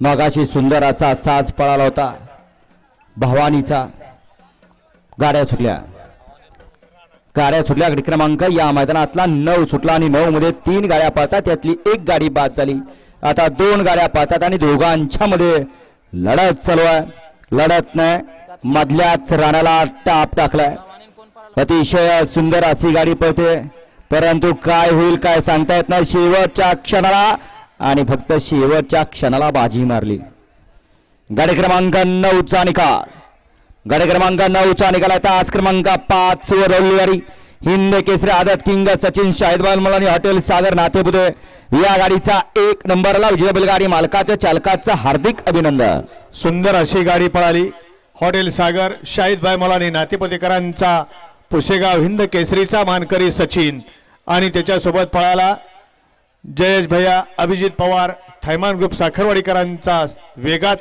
मगाशी सुंदर असा साज पळाला होता भवानीचा. गाड्या सुटल्या गट क्रमांक या मैदानातला 9 सुटला आणि 9 मध्ये 3 गाड्या पळतात, त्यातली एक गाडी बाद झाली. आता 2 गाड्या पळतात आणि दोघांच्या मध्ये लढत चालू आहे. लढत नाही, मधल्याच राणाला टाप टाकलाय. अतिशय सुंदर अशी गाडी पळते, परंतु काय होईल काय सांगता येत नाही. शेवटच्या क्षणाला आणि फक्त शेवटच्या क्षणाला बाजी मारली. गाडी क्रमांक 9चा निकाल. गाडी क्रमांक 9चा निकाल आहे. तास क्रमांक 5 वर रविवारी हिंद केसरी आदत किंग सचिन शाहिदबाल मलानी हॉटेल सागर नातेपुते या गाडीचा 1 नंबरला विजय बैलगाडी मालकाच्या चालकाचं हार्दिक अभिनंदन. सुंदर अशी गाडी पळाली. हॉटेल सागर शाहिदबाई मलानी नातेपुतेकरांचा पुसेगाव हिंद केसरीचा मानकरी सचिन आणि त्याच्यासोबत पळाला जयेश भैया अभिजित पवार थैमान ग्रुप साखरवाडीकरांचा वेगाचा